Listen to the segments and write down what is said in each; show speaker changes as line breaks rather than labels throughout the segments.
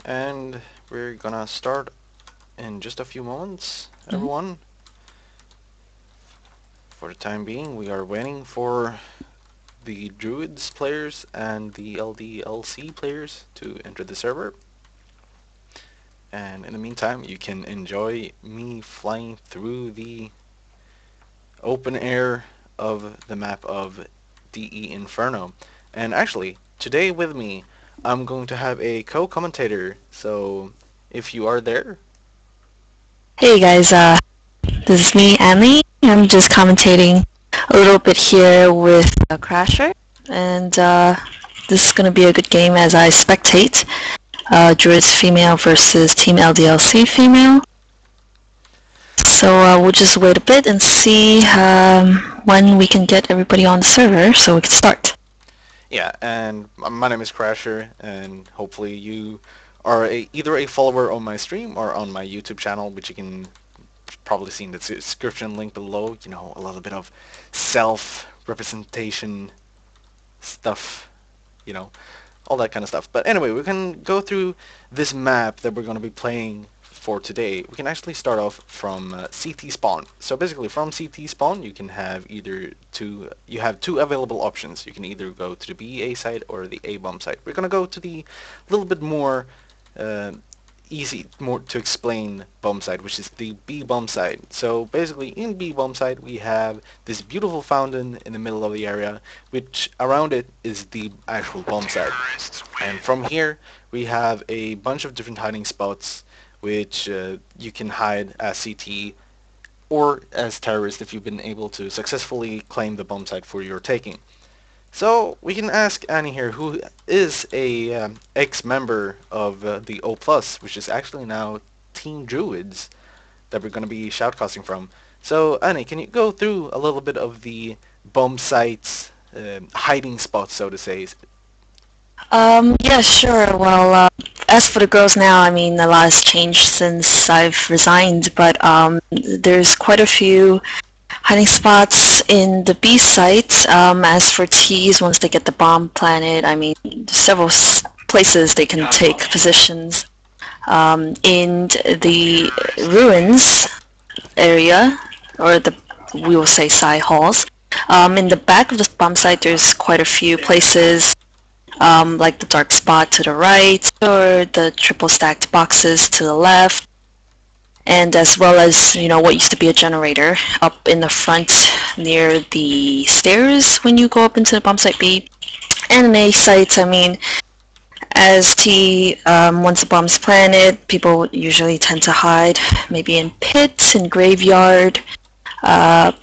and we're gonna start in just a few moments, everyone. For the time being, we are waiting for the Druidz players and the LDLC players to enter the server. And in the meantime, you can enjoy me flying through the open air of the map of DE Inferno. And actually, today with me, I'm going to have a co-commentator. So if you are there,
Hey guys, this is me, Annie. I'm just commentating a little bit here with Crasher, and this is going to be a good game as I spectate Druidz female versus Team LDLC female. So we'll just wait a bit and see when we can get everybody on the server so we can start.
yeah, and my name is Crasher, and hopefully you are either a follower on my stream or on my YouTube channel, which you can probably see in the description link below. You know, a little bit of self-representation stuff, you know, all that kind of stuff. But anyway, we can go through this map that we're going to be playing for today. We can actually start off from CT spawn. So basically from CT spawn you can have you have two available options. You can either go to the B side or the A bomb side. We're going to go to the little bit more more to explain bomb side, which is the B bomb side. So basically in B bomb side we have this beautiful fountain in the middle of the area, which around it is the actual bomb side. And from here we have a bunch of different hiding spots which you can hide as CT or as terrorist if you've been able to successfully claim the bomb site for your taking. So we can ask Annie here, who is a ex-member of the O+, which is actually now Team Druidz, that we're going to be shoutcasting from. So Annie, can you go through a little bit of the bomb sites, hiding spots, so to say?
Yeah, sure. Well, as for the girls now, I mean, a lot has changed since I've resigned, but there's quite a few hiding spots in the B site. As for T's, once they get the bomb planted, I mean, several places they can take positions. In the ruins area, or we will say side halls, in the back of the bomb site, there's quite a few places. Like the dark spot to the right, or the triple stacked boxes to the left, and as well as, you know, what used to be a generator up in the front near the stairs when you go up into the bomb site B. And in A sites, I mean, as once the bomb's planted, people usually tend to hide maybe in pits, in graveyard,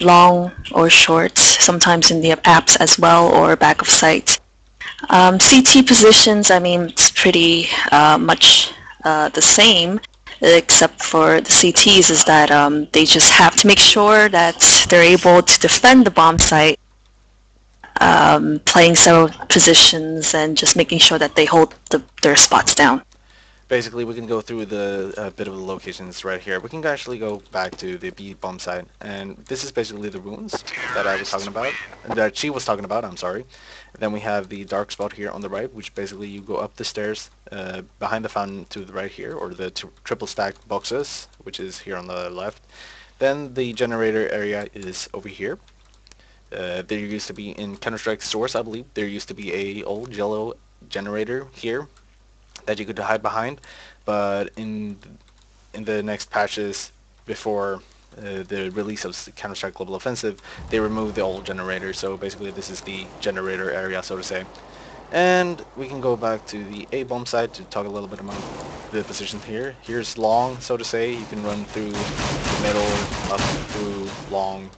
long or short, sometimes in the apps as well, or back of site. CT positions, I mean, it's pretty much the same, except for the CTs is that they just have to make sure that they're able to defend the bomb site, playing several positions and just making sure that they hold their spots down.
Basically, we can go through the bit of the locations right here. We can actually go back to the B bomb site, and this is basically the ruins that I was talking about, that she was talking about, I'm sorry. Then we have the dark spot here on the right, which basically you go up the stairs behind the fountain to the right here, or the triple stacked boxes, which is here on the left. Then the generator area is over here. There used to be in Counter-Strike Source, I believe, there used to be a old yellow generator here that you could hide behind, but in the next patches before the release of Counter-Strike Global Offensive, they removed the old generator, so basically this is the generator area, so to say. And we can go back to the A bomb side to talk a little bit about the positions here. Here's long, so to say. You can run through the middle, up through long.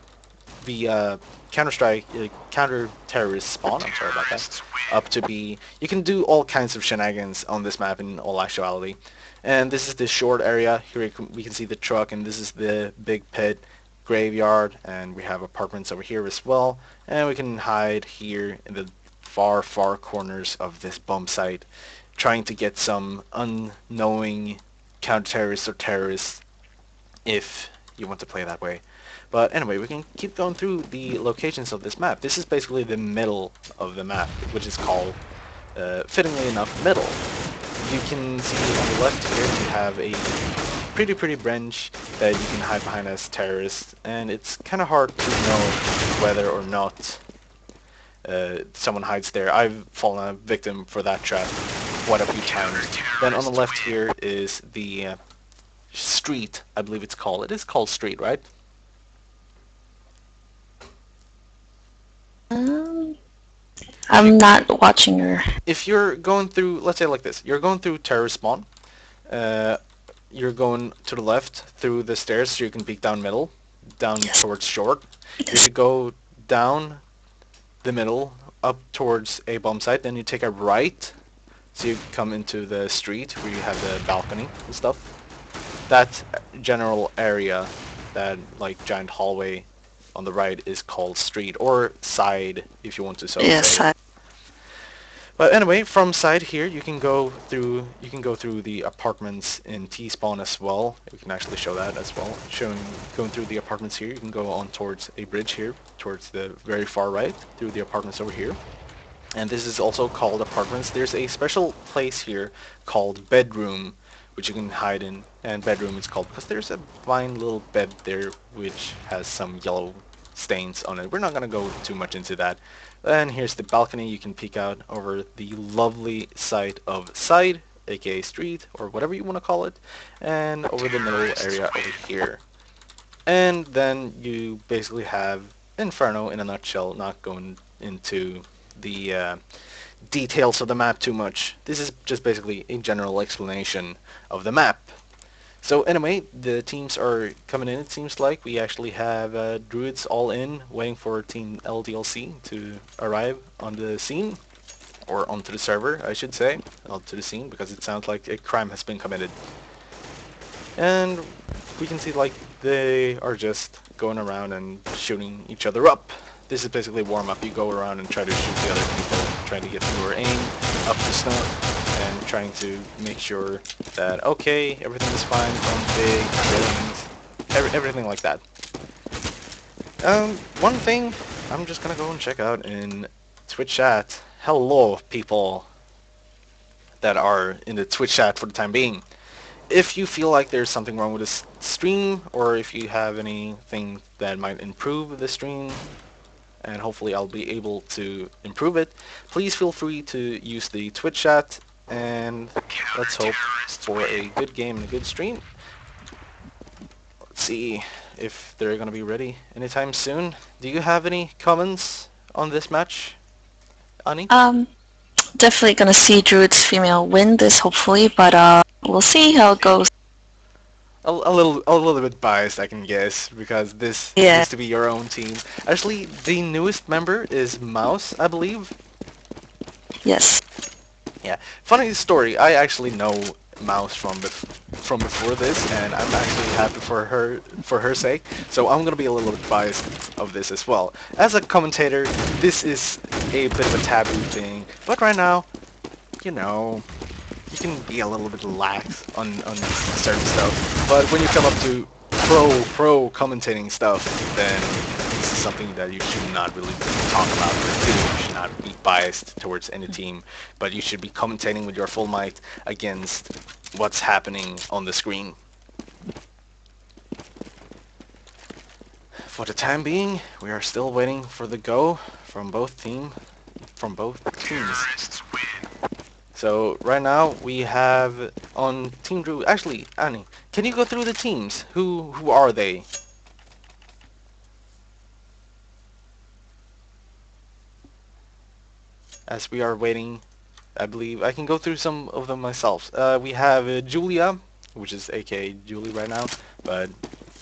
The Counter-Strike, counter-terrorist spawn, I'm sorry about that, up to B. You can do all kinds of shenanigans on this map in all actuality. And this is the short area. Here we can see the truck, and this is the big pit, graveyard, and we have apartments over here as well. And we can hide here in the far, far corners of this bomb site, trying to get some unknowing counter-terrorists or terrorists, if you want to play that way. But anyway, we can keep going through the locations of this map. This is basically the middle of the map, which is called, fittingly enough, middle. you can see on the left here you have a pretty branch that you can hide behind as terrorists, and it's kind of hard to know whether or not someone hides there. I've fallen a victim for that trap quite a few times. Then on the left here is the street, I believe it's called. It is called street, right?
Um, I'm not watching her.
If you're going through, let's say like this, you're going through terrorist spawn, uh, you're going to the left through the stairs so you can peek down middle, down
Yes.
towards short. You
Yes.
should go down the middle, up towards a bomb site, then you take a right, so you come into the street where you have the balcony and stuff. That general area, that like giant hallway on the right is called street, or side if you want to so
Yes.
say. But anyway, from side here you can go through the apartments in T-spawn as well. We can actually show that as well. Going through the apartments here, you can go on towards a bridge here, towards the very far right, through the apartments over here. And this is also called apartments. There's a special place here called bedroom, which you can hide in. And bedroom is called because there's a fine little bed there which has some yellow stains on it. We're not going to go too much into that. And here's the balcony. You can peek out over the lovely site of side, aka street, or whatever you want to call it, and over the middle area over here. And then you basically have Inferno in a nutshell, not going into the details of the map too much. This is just basically a general explanation of the map. So anyway, the teams are coming in, it seems like. We actually have Druidz all in, waiting for Team LDLC to arrive on the scene, or onto the server, I should say, onto the scene, because it sounds like a crime has been committed. And we can see like they are just going around and shooting each other up. This is basically warm-up. You go around and try to shoot the other people, trying to get your aim up to snuff, and trying to make sure that, okay, everything is fine, config, everything like that. One thing I'm just gonna go and check out in Twitch chat. Hello, people that are in the Twitch chat for the time being. If you feel like there's something wrong with this stream, or if you have anything that might improve the stream, and hopefully I'll be able to improve it, please feel free to use the Twitch chat, and let's hope for a good game and a good stream. Let's see if they're gonna be ready anytime soon. Do you have any comments on this match, Ani?
Definitely gonna see Druid's female win this hopefully, but we'll see how it goes.
A little bit biased, I can guess, because this used to be your own team. Actually, the newest member is Mouse, I believe.
Yes.
Yeah. Funny story. I actually know Mouse from before this, and I'm actually happy for her sake. So I'm gonna be a little bit biased of this as well. As a commentator, this is a bit of a taboo thing, but right now, you know, you can be a little bit lax on certain stuff, but when you come up to pro commentating stuff, then this is something that you should not really talk about or do. You should not be biased towards any team, but you should be commentating with your full might against what's happening on the screen. For the time being, we are still waiting for the go from both teams. So right now we have on Team Drew. Actually, Annie, can you go through the teams? Who are they? As we are waiting, I believe I can go through some of them myself. We have Julia, which is aka Julie right now, but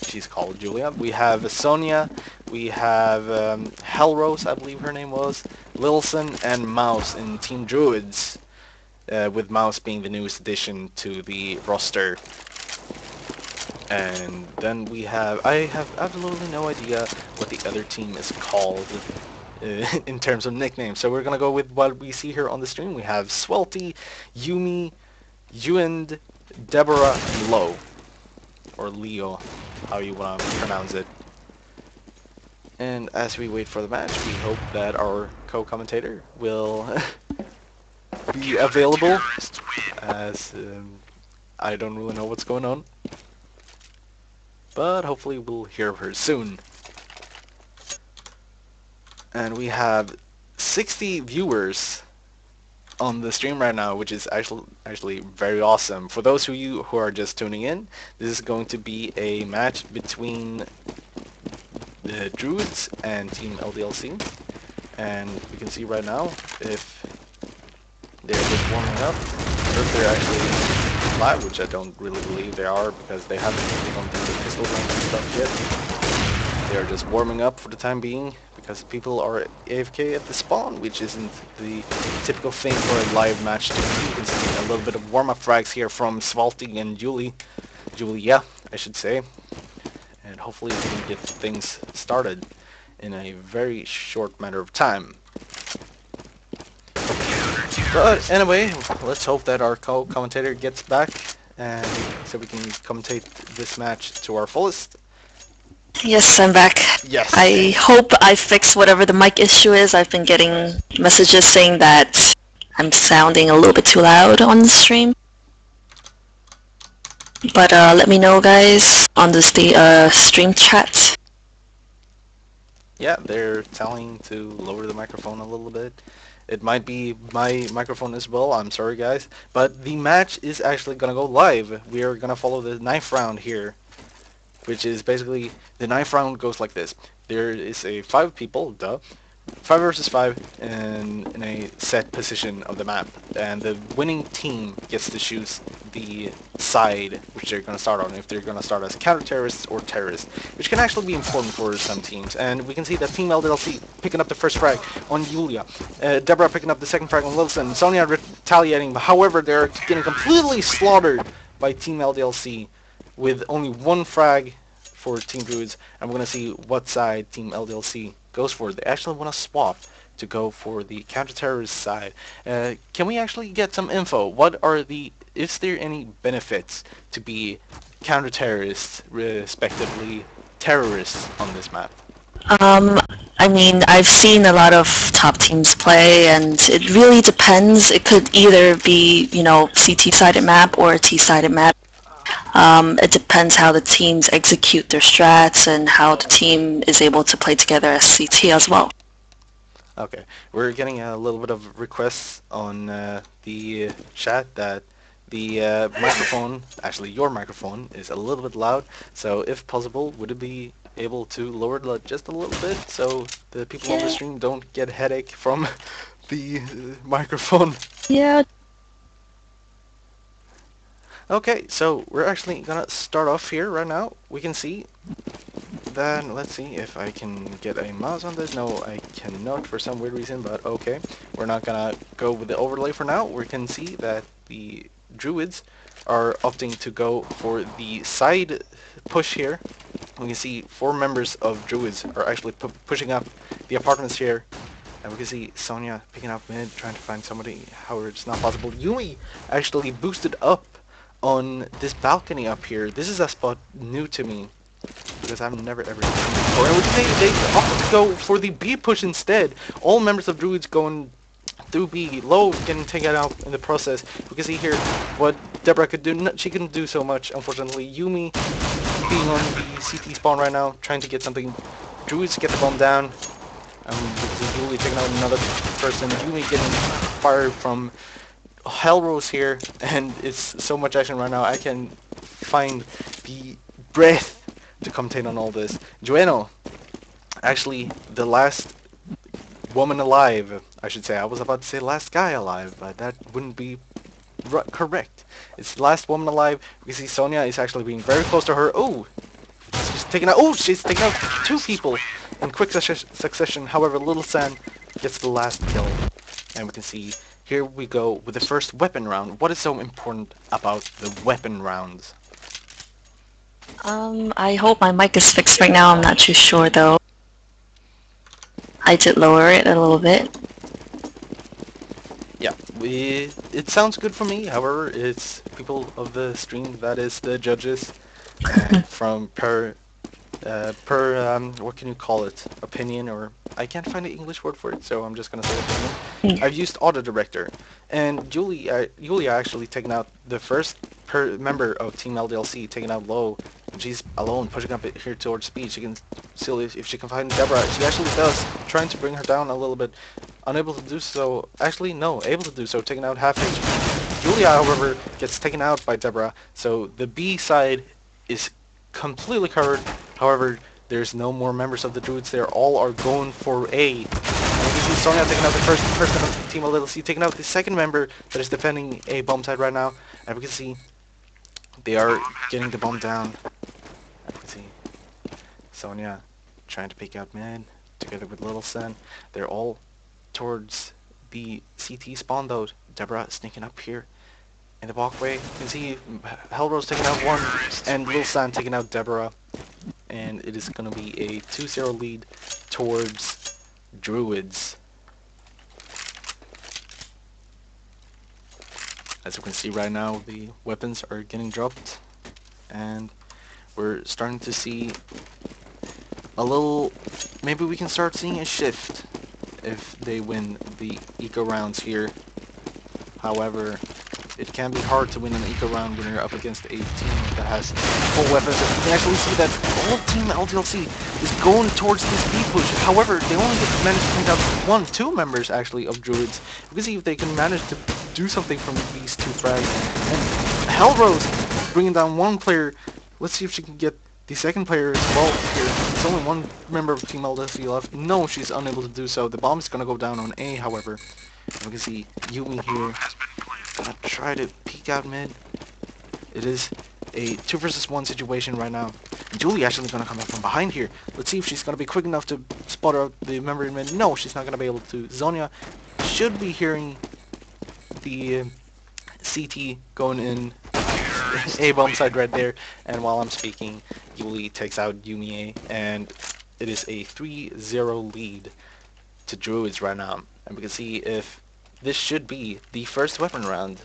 she's called Julia. We have Sonia. We have Hellrose, I believe her name was, Lilson, and Mouse in Team Druidz. With Mouse being the newest addition to the roster. And then we have, I have absolutely no idea what the other team is called in terms of nicknames. So we're gonna go with what we see here on the stream. We have Swelty, Yumi, Yuend, Deborah, and Lo. Or Leo, how you wanna pronounce it. And as we wait for the match, we hope that our co-commentator will be available as I don't really know what's going on. But hopefully we'll hear her soon. And we have 60 viewers on the stream right now, which is actually very awesome. For those of you who are just tuning in, this is going to be a match between the Druidz and Team LDLC. And we can see right now if they're just warming up, or if they're actually live, which I don't really believe they are because they haven't really gone through the pistol rounds and stuff yet. They're just warming up for the time being because people are AFK at the spawn, which isn't the typical thing for a live match to be. You can see a little bit of warm-up frags here from Svalty and Julia, I should say. And hopefully we can get things started in a very short matter of time. But anyway, let's hope that our co-commentator gets back and so we can commentate this match to our fullest.
Yes, I'm back.
Yes.
I hope I fixed whatever the mic issue is. I've been getting messages saying that I'm sounding a little bit too loud on the stream. But let me know, guys, on the stream chat.
Yeah, they're telling to lower the microphone a little bit. It might be my microphone as well, I'm sorry guys. But the match is actually gonna go live. We are gonna follow the 9th round here, which is basically, the 9th round goes like this. There is a 5 people, 5 versus 5 in a set position of the map, and the winning team gets to choose the side which they're going to start on, if they're going to start as counter-terrorists or terrorists, which can actually be important for some teams. And we can see that Team LDLC picking up the first frag on Julia, Deborah picking up the second frag on Wilson, Sonia retaliating, however they're getting completely slaughtered by Team LDLC with only 1 frag for Team Druidz, and we're going to see what side Team LDLC goes for. They actually want to swap to go for the counter-terrorist side. Can we actually get some info? What are is there any benefits to be counter-terrorists, respectively terrorists on this map?
I mean, I've seen a lot of top teams play, and it really depends. It could either be, you know, CT-sided map or a T-sided map. It depends how the teams execute their strats and how the team is able to play together as CT as well.
Okay, we're getting a little bit of requests on the chat that the microphone, actually your microphone, is a little bit loud. So if possible, would it be able to lower it just a little bit so the people on the stream don't get headache from the microphone?
Yeah.
Okay, so we're actually gonna start off here right now. We can see, then let's see if I can get a mouse on this. No, I cannot for some weird reason, but okay. We're not gonna go with the overlay for now. We can see that the Druids are opting to go for the side push here. We can see 4 members of Druids are actually pushing up the apartments here. And we can see Sonia picking up mid, trying to find somebody. However, it's not possible. Yumi actually boosted up on this balcony up here. This is a spot new to me because I've never ever seen it before. And we can see they opted to go for the B push instead. All members of Druids going through B, low getting taken out in the process. We can see here what Deborah could do. She couldn't do so much, unfortunately. Yumi being on the CT spawn right now, trying to get something. Druids get the bomb down. Yumi taking out another person. Yumi getting fired from Hellrose here, and it's so much action right now. I can find the breath to commentate on all this. Joeno, actually the last woman alive, I should say. I was about to say last guy alive, but that wouldn't be correct. It's the last woman alive. We see Sonia is actually being very close to her. Oh, she's taking out. Oh, she's taking out 2 people in quick succession. However, Little San gets the last kill, and we can see here we go with the first weapon round. What is so important about the weapon rounds?
I hope my mic is fixed right now. I'm not too sure though. I did lower it a little bit.
Yeah, it sounds good for me. However, it's people of the stream that is the judges, and from per what can you call it, opinion or I can't find the English word for it, so I'm just gonna say it in German. I've used Auto Director, and Julia actually taken out the first member of Team LDLC, taken out Low, and she's alone, pushing up here towards speed. She can see if she can find Deborah. She actually does, trying to bring her down a little bit. Unable to do so. Actually, no, able to do so, taking out half HP. Julia, however, gets taken out by Deborah, so the B side is completely covered. However, there's no more members of the Druidz there. All are going for A. And we can see Sonya taking out the first person of Team LDLC, taking out the second member that is defending A bomb side right now. And we can see they are getting the bomb down. And we can see Sonya trying to peek out mid together with Little Sen. They're all towards the CT spawn though. Deborah sneaking up here in the walkway. You can see Hellrose taking out one and Lil San taking out Deborah. And it is going to be a 2-0 lead towards Druidz. As you can see right now, the weapons are getting dropped. And we're starting to see a little... Maybe we can start seeing a shift if they win the eco rounds here. However, it can be hard to win an eco round when you're up against a team that has full weapons. And you can actually see that all Team LDLC is going towards this B push. However, they only managed to take out two members actually of Druidz. We can see if they can manage to do something from these two frags. And Hellrose bringing down one player. Let's see if she can get the second player as well here. There's only one member of Team LDLC left. No, she's unable to do so. The bomb is going to go down on A, however. And we can see Yumi here. Gonna try to peek out mid. It is a 2 versus 1 situation right now. Julie actually gonna come up from behind here. Let's see if she's gonna be quick enough to spot out the member in mid. No, she's not gonna be able to. Zonia should be hearing the CT going in A bomb side right there. And while I'm speaking, Julie takes out Yumi A, and it is a 3-0 lead to Druidz right now. And we can see if this should be the first weapon round,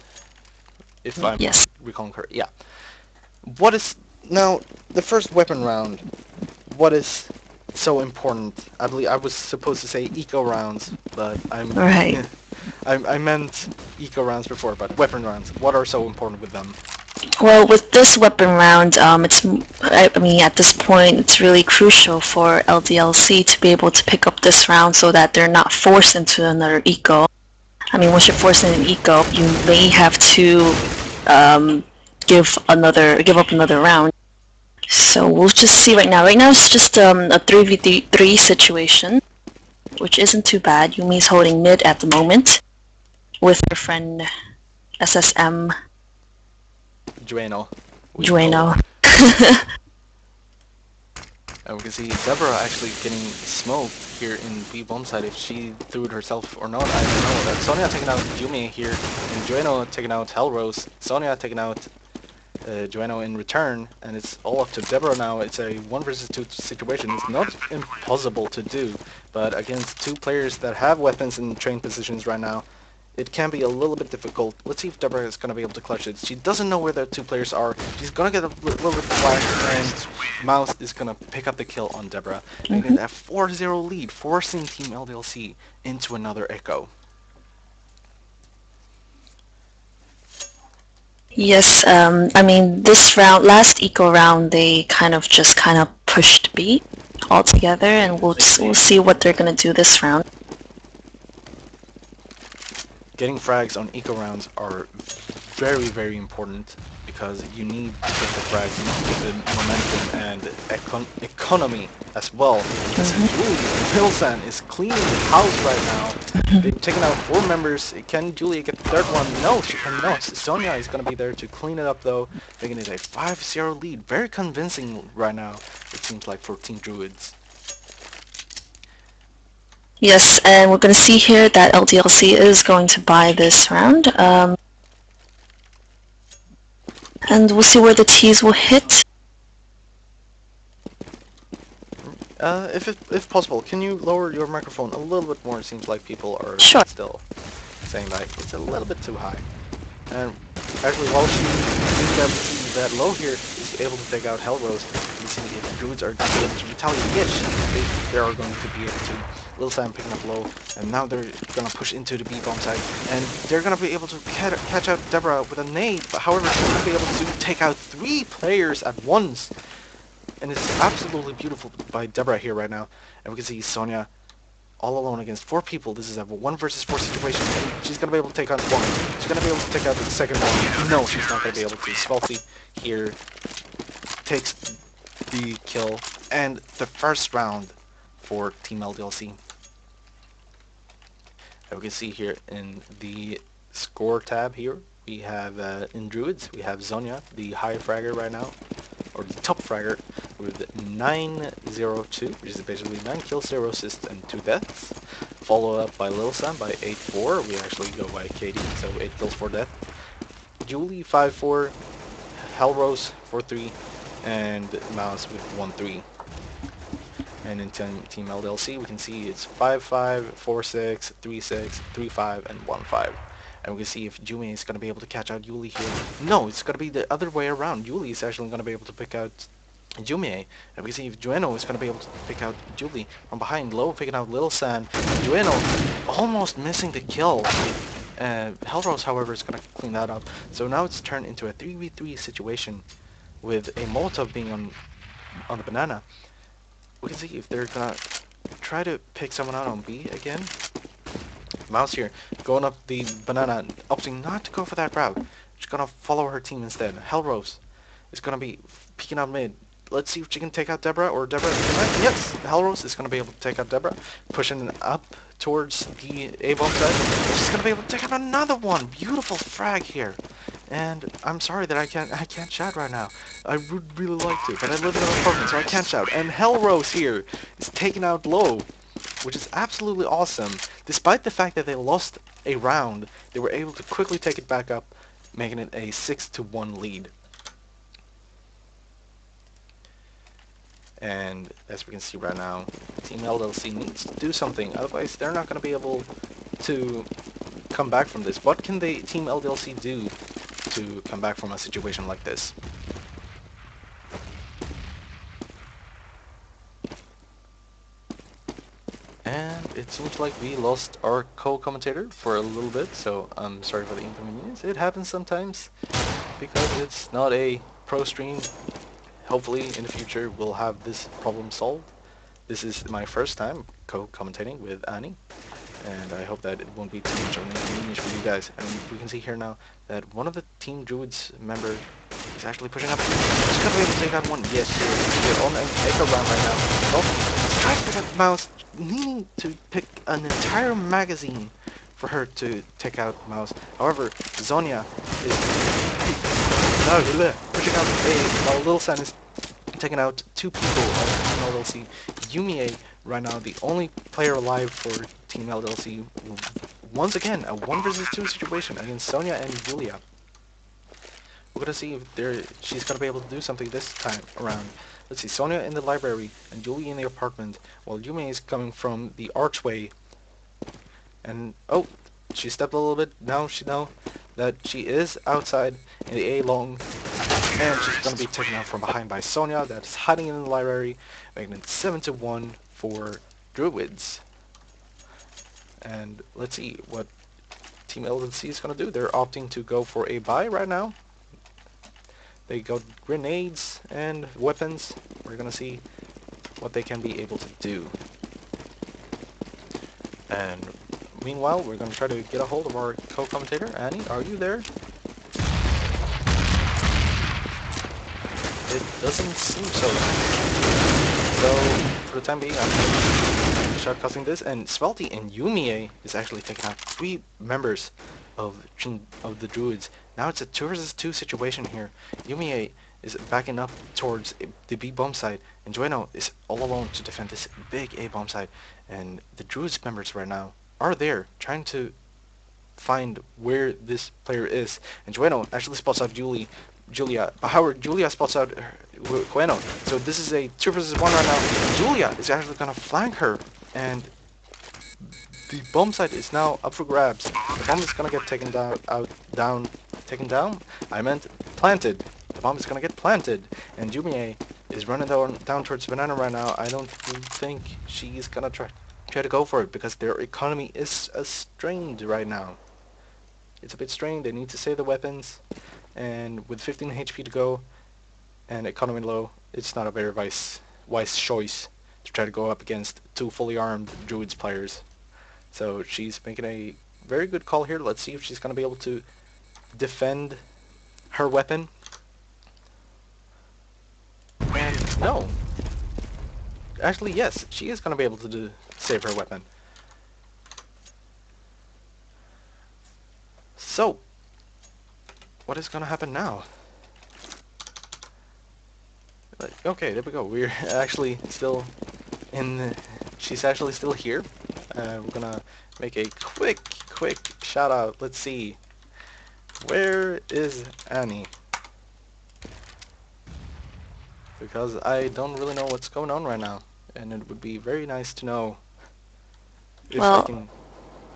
if I'm recalling correct. Yeah. What is now the first weapon round? What is so important? I believe I was supposed to say eco rounds, but I'm
right.
I meant eco rounds before, but weapon rounds. What are so important with them?
Well, with this weapon round, I mean, at this point, it's really crucial for LDLC to be able to pick up this round so that they're not forced into another eco. I mean, once you're forced into an eco, you may have to give up another round. So we'll just see right now. Right now, it's just a 3v3 situation, which isn't too bad. Yumi's holding mid at the moment with her friend SSM.
Jueno. And we can see Deborah actually getting smoked here in B bomb side. If she threw it herself or not, I don't know. That Sonya taking out Yumi here, and Jueno taking out Hellrose. Sonya taking out Jueno in return, and it's all up to Deborah now. It's a 1 versus 2 situation. It's not impossible to do, but against two players that have weapons in train positions right now, it can be a little bit difficult. Let's see if Deborah is going to be able to clutch it. She doesn't know where the two players are. She's going to get a little bit flash, and Mouse is going to pick up the kill on Deborah. Making a 4-0 lead, forcing Team LDLC into another echo.
Yes, I mean, this round, last eco round, they kind of pushed B altogether, and we'll see what they're going to do this round.
Getting frags on eco rounds are very, very important because you need to get the frags, you need to get the momentum and economy as well. Because Julie Pilsen is cleaning the house right now. They've taken out 4 members. Can Julia get the third one? No, she cannot. Sonya is going to be there to clean it up though, making it a 5-0 lead. Very convincing right now, it seems like, for Team Druidz.
Yes, and we're going to see here that LDLC is going to buy this round. And we'll see where the T's will hit.
If possible, can you lower your microphone a little bit more? It seems like people are still saying that it's a little bit too high. And actually, while she is that low here, is able to take out Hellrose. You see if the Druids are going to be able to retaliate. Yes, they are going to be able to. Lil Sam picking up low, and now they're going to push into the B-bomb side, and they're going to be able to catch out Deborah with a nade, but however, they're going to be able to take out 3 players at once, and it's absolutely beautiful by Deborah here right now, and we can see Sonya all alone against 4 people. This is a 1 versus 4 situation, and she's going to be able to take out 1. She's going to be able to take out the second one. No, she's not going to be able to. Swelty here takes the kill, and the first round for Team LDLC. And we can see here in the score tab here, we have in Druidz, we have Zonya, the high fragger right now, or the top fragger, with 902, which is basically 9 kills, 0 assists, and 2 deaths. Followed up by Lil Sam by 8-4. We actually go by KD, so 8 kills, 4 deaths. Julie 5-4, Hellrose 4-3, and Mouse with 1-3. And in Team LDLC, we can see it's 5-5, 4-6, 3-6, 3-5, and 1-5. And we can see if Jumi is going to be able to catch out Yuli here. No, it's going to be the other way around. Yuli is actually going to be able to pick out Jumi. And we can see if Jueno is going to be able to pick out Julie from behind. Low picking out Lil San. Jueno almost missing the kill. Hellrose, however, is going to clean that up. So now it's turned into a 3v3 situation with a Molotov being on the banana. We can see if they're going to try to pick someone out on B again. Mouse here, going up the banana, opting not to go for that route. She's going to follow her team instead. Hellrose is going to be peeking out mid. Let's see if she can take out Deborah, or Deborah can. Yes, Hellrose is going to be able to take out Deborah, pushing up towards the A-bomb side. She's going to be able to take out another one. Beautiful frag here. And I'm sorry that I can't shout right now. I would really like to, but I live in an apartment, so I can't shout. And Hellrose here is taking out low, which is absolutely awesome. Despite the fact that they lost a round, they were able to quickly take it back up, making it a 6-1 lead. And as we can see right now, Team LDLC needs to do something, otherwise they're not going to be able to come back from this. What can Team LDLC do to come back from a situation like this? And it seems like we lost our co-commentator for a little bit, so I'm sorry for the inconvenience. It happens sometimes because it's not a pro stream. Hopefully in the future we'll have this problem solved. This is my first time co-commentating with Annie, and I hope that it won't be too much of an inconvenience for you guys. And we can see here now that one of the Team Druidz member is actually pushing up. She's gonna be able to take out one. Yes, she's on an echo round right now. Well, try to pick up Mouse, needing to pick an entire magazine for her to take out Mouse. However, Zonya is pushing out while Lil San is taking out 2 people on LDLC. Yumie right now, the only player alive for Team LDLC. Once again, a 1 versus 2 situation against Sonya and Julia. We're gonna see if she's gonna be able to do something this time around. Let's see, Sonya in the library and Julie in the apartment, while Yumi is coming from the archway. And oh, she stepped a little bit. Now she knows that she is outside in the A long, and she's gonna be taken out from behind by Sonya, that's hiding in the library, making it 7-1 for Druidz. And let's see what Team LDLC is gonna do. They're opting to go for a buy right now. They got grenades and weapons. We're gonna see what they can be able to do. And meanwhile, we're gonna try to get a hold of our co-commentator. Annie, are you there? It doesn't seem so. So for the time being, I'm shoutcasting this, and Swelty and Yumie is actually taking out 3 members of the Druidz. Now it's a 2 versus 2 situation here. Yumie is backing up towards the B bomb side, and Jueno is all alone to defend this big A bomb side. And the Druidz members right now are there trying to find where this player is. And Jueno actually spots out Julia. However, Julia spots out Jueno. So this is a 2 versus 1 right now. Julia is actually gonna flank her, and the bomb site is now up for grabs. The bomb is gonna get taken down. I meant planted. The bomb is gonna get planted, and Jumie is running down towards Banana right now. I don't think she's gonna try to go for it because their economy is strained right now. It's a bit strained. They need to save the weapons, and with 15 HP to go and economy low, it's not a very wise choice to try to go up against two fully armed Druidz players. So she's making a very good call here. Let's see if she's gonna be able to defend her weapon. And no. Actually, yes, she is going to be able to save her weapon. So, what is going to happen now? Okay, there we go. We're actually still in the... She's actually still here. We're going to make a quick shout out. Let's see. Where is Annie? Because I don't really know what's going on right now. And it would be very nice to know if I can...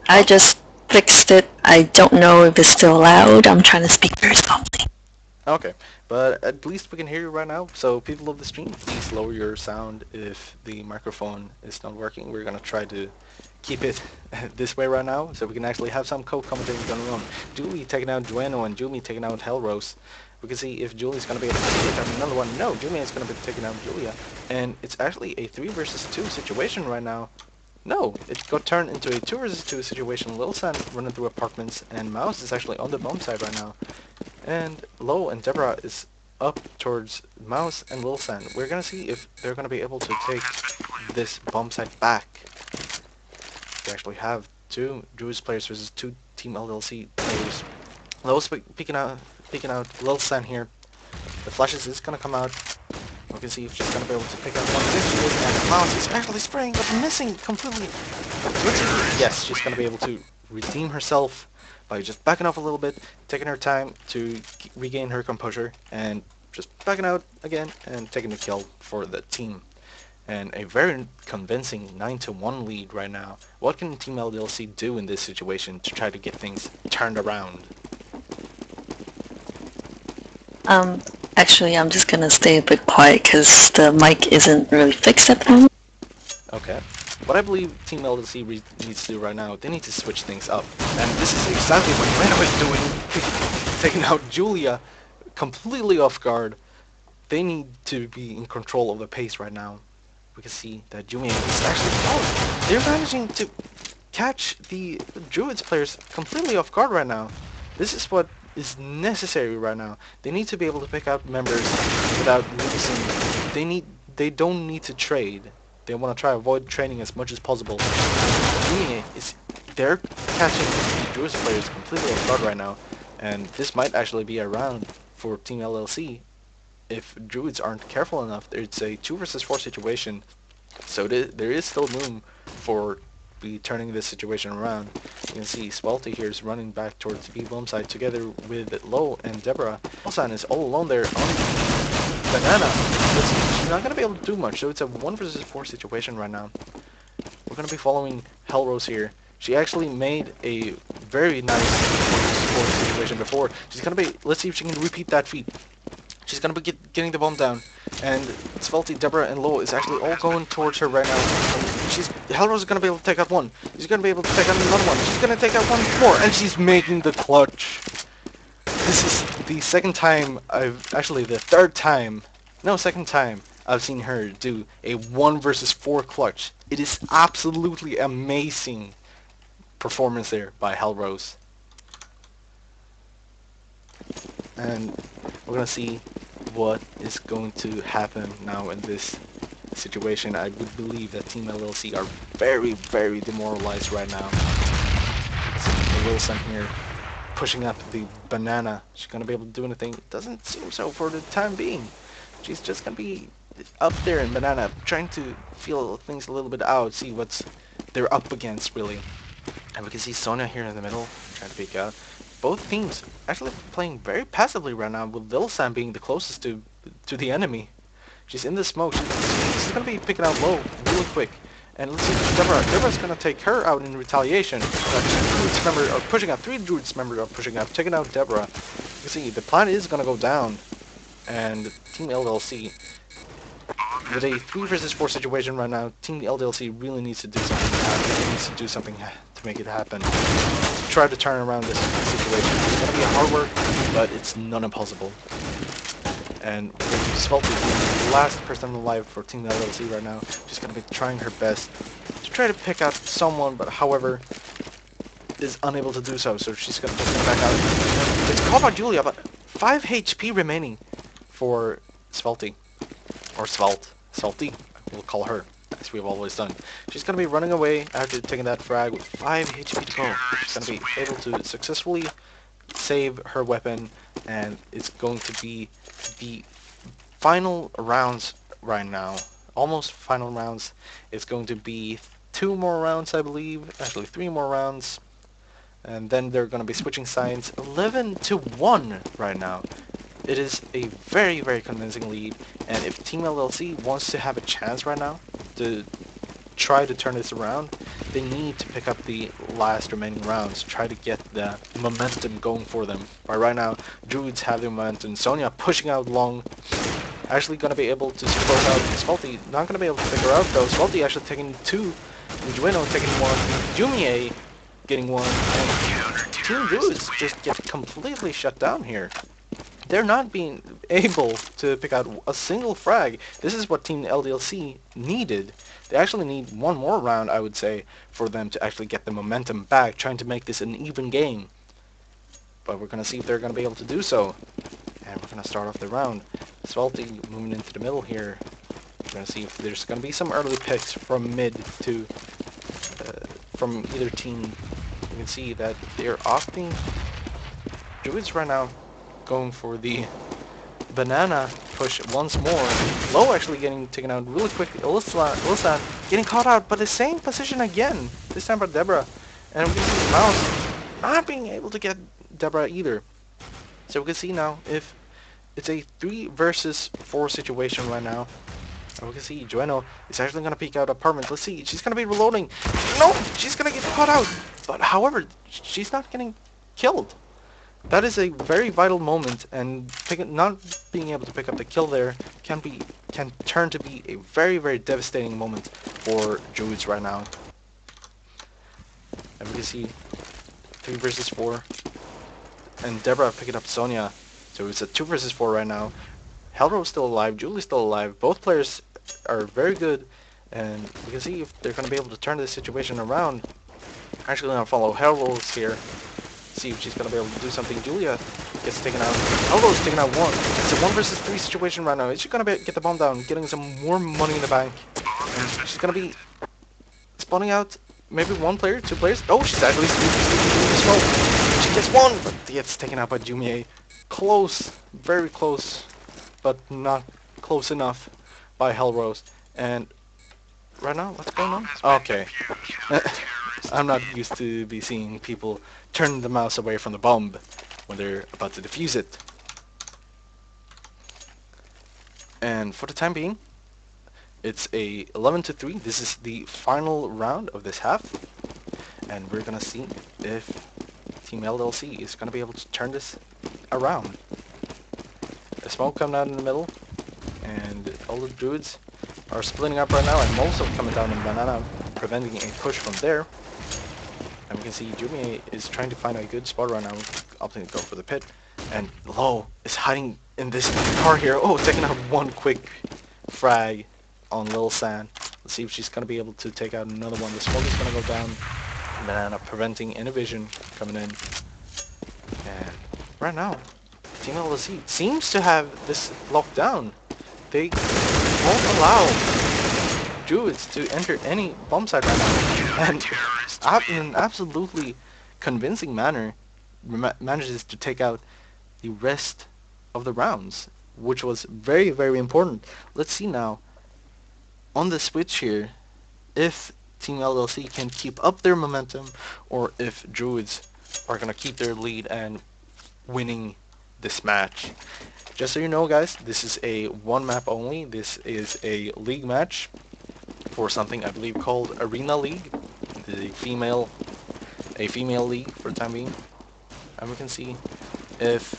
I just fixed it. I don't know if it's still loud. I'm trying to speak very softly.
Okay, but at least we can hear you right now. So people of the stream, please lower your sound if the microphone is not working. We're gonna try to keep it this way right now, so we can actually have some co-commentating going on. Julie taking out Dueno and Julie taking out Hellrose. We can see if Julie's gonna be able to take out another one. No, Julia is gonna be taking out Julia, and it's actually a 3 versus 2 situation right now. No, it got turned into a 2 versus 2 situation. Lil San running through apartments, and Mouse is actually on the bomb side right now. And Lo and Deborah is up towards Mouse and Lil San. We're gonna see if they're gonna be able to take this bomb site back. We actually have 2 Druidz players versus 2 Team LDLC players. Lo's peeking out Lil San here. The flashes is gonna come out. We can see if she's gonna be able to pick up one. This she is, and Mouse is actually spraying but missing completely. Let's see. Yes, she's gonna be able to redeem herself by just backing off a little bit, taking her time to regain her composure, and just backing out again and taking the kill for the team. And a very convincing 9-1 lead right now. What can Team LDLC do in this situation to try to get things turned around?
Actually, I'm just gonna stay a bit quiet because the mic isn't really fixed at the moment.
Okay. What I believe Team LDLC needs to do right now, they need to switch things up. And this is exactly what Reno is doing. Taking out Julia completely off guard. They need to be in control of the pace right now. We can see that Julia is actually... Oh, they're managing to catch the Druidz players completely off guard right now. This is what is necessary right now. They need to be able to pick out members without losing. They don't need to trade. They want to try to avoid training as much as possible. They're catching the Druidz players completely off guard right now, and this might actually be a round for Team LLC if Druidz aren't careful enough. It's a 2 versus 4 situation, so there is still room for turning this situation around. You can see Swelty here is running back towards the B-bomb side together with Lo and Deborah. Olsan is all alone there on Banana. She's not going to be able to do much, so it's a 1 versus 4 situation right now. We're going to be following Hellrose here. She actually made a very nice 1 versus 4 situation before. She's going to be... Let's see if she can repeat that feat. She's going to be getting the bomb down. And Svelty, Deborah, and Lo is actually all going towards her right now. Hellrose is going to be able to take out one. She's going to be able to take out another one. She's going to take out one more. And she's making the clutch. This is the second time the third time. No, second time I've seen her do a 1 versus 4 clutch. It is absolutely amazing performance there by Hellrose. And we're going to see what is going to happen now in this situation. I would believe that Team LLC are very, very demoralized right now. Wilson here pushing up the Banana. She's going to be able to do anything? Doesn't seem so for the time being. She's just going to be up there in Banana, trying to feel things a little bit out, see what they're up against, really. And we can see Sonya here in the middle, trying to peek out. Both teams actually playing very passively right now, with Lil Sam being the closest to the enemy. She's in the smoke. She's going to be picking out Low really quick. And let's see, Deborah's going to take her out in retaliation. 2 Druidz members are pushing out, 3 Druidz members are pushing out, taking out Deborah. You can see, the plan is going to go down. And Team LLC With a 3 versus 4 situation right now, Team LDLC really needs to do something to happen. It needs to do something to make it happen. To try to turn around this situation. It's going to be hard work, but it's not impossible. And Svelte, the last person alive for Team LDLC right now, she's going to be trying her best to try to pick out someone, but however, is unable to do so, so she's going to just back out. It's called by Julia, but 5 HP remaining for Svelte. Or Svelte, we'll call her, as we've always done. She's going to be running away after taking that frag with 5 HP to go. She's going to be able to successfully save her weapon, and it's going to be the final rounds right now. Almost final rounds. It's going to be 2 more rounds, I believe. Actually, 3 more rounds. And then they're going to be switching sides. 11-1 right now. It is a very, very convincing lead, and if Team LLC wants to have a chance right now to try to turn this around, they need to pick up the last remaining rounds, try to get the momentum going for them. But right now, Druidz have the momentum. Sonya pushing out long, actually going to be able to support out Svelte, not going to be able to figure out though. Svelte actually taking 2, Jueno taking 1, Jumie getting 1, and Team Druidz just get completely shut down here. They're not being able to pick out a single frag. This is what Team LDLC needed. They actually need 1 more round, I would say, for them to actually get the momentum back, trying to make this an even game. But we're going to see if they're going to be able to do so. And we're going to start off the round. Svelte moving into the middle here. We're going to see if there's going to be some early picks from mid to... from either team. You can see that they're opting... Druidz right now going for the banana push once more. Low actually getting taken out really quick. Ilsa getting caught out, but the same position again. This time by Deborah. And we can see Mouse not being able to get Deborah either. So we can see now if it's a 3 versus 4 situation right now. And we can see Jueno is actually going to peek out apartment. Let's see. She's going to be reloading. No! She's going to get caught out. But however, she's not getting killed. That is a very vital moment, and not being able to pick up the kill there can turn to be a very, very devastating moment for Druidz right now. And we can see 3 versus 4, and Deborah picking up Sonya, so it's a 2 versus 4 right now. Hellro's still alive, Julie's still alive. Both players are very good, and we can see if they're going to be able to turn this situation around. Actually, going to follow Hellro's here. See if she's going to be able to do something. Julia gets taken out. Aldo's taken out 1. It's a 1 versus 3 situation right now. Is she going to get the bomb down, getting some more money in the bank? And she's going to be spawning out maybe 1 player, 2 players. Oh, she's actually smoke. She gets 1, but gets taken out by Jumie. Close, very close, but not close enough by Hellrose. And right now, what's going on? Okay. I'm not used to be seeing people turn the mouse away from the bomb when they're about to defuse it. And for the time being, it's a 11-3. This is the final round of this half, and we're gonna see if Team LDLC is gonna be able to turn this around. A smoke coming out in the middle, and all the Druids are splitting up right now, and also coming down in banana, preventing a push from there. And we can see Jumie is trying to find a good spot right now, opting to go for the pit. And Low is hiding in this car here. Oh, taking out 1 quick frag on Lil San. Let's see if she's going to be able to take out another one. The smoke is going to go down. Banana preventing any vision coming in. And right now, Team LDC seems to have this locked down. They won't allow Druidz to enter any bomb site right now. And in an absolutely convincing manner, manages to take out the rest of the rounds, which was very, very important. Let's see now, on the switch here, if Team LLC can keep up their momentum, or if Druidz are going to keep their lead and winning this match. Just so you know, guys, this is a 1 map only. This is a league match for something I believe called Arena League. The female league for the time being. And we can see if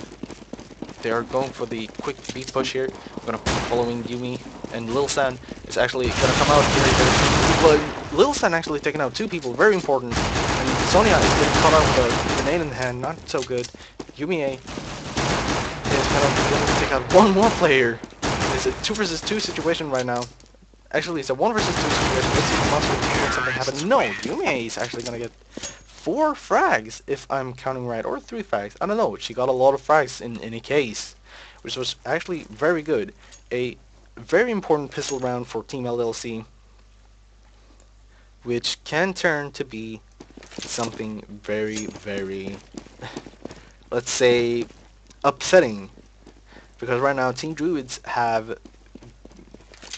they are going for the quick speed push here. I'm going to be following Yumi and Lil San is actually gonna come out very, very but Lil San actually taking out 2 people, very important. And Sonya is getting caught out with a grenade in the hand, not so good. Yumie is gonna take out 1 more player. It's a 2 versus 2 situation right now. Actually, it's a 1 versus 2 situation. Let's see if Monster can make something happen. No, Yumie is actually gonna get 4 frags, if I'm counting right, or 3 frags. I don't know. She got a lot of frags in any case, which was actually very good. A very important pistol round for Team LDLC, which can turn to be something very, very, let's say, upsetting. Because right now, Team Druidz have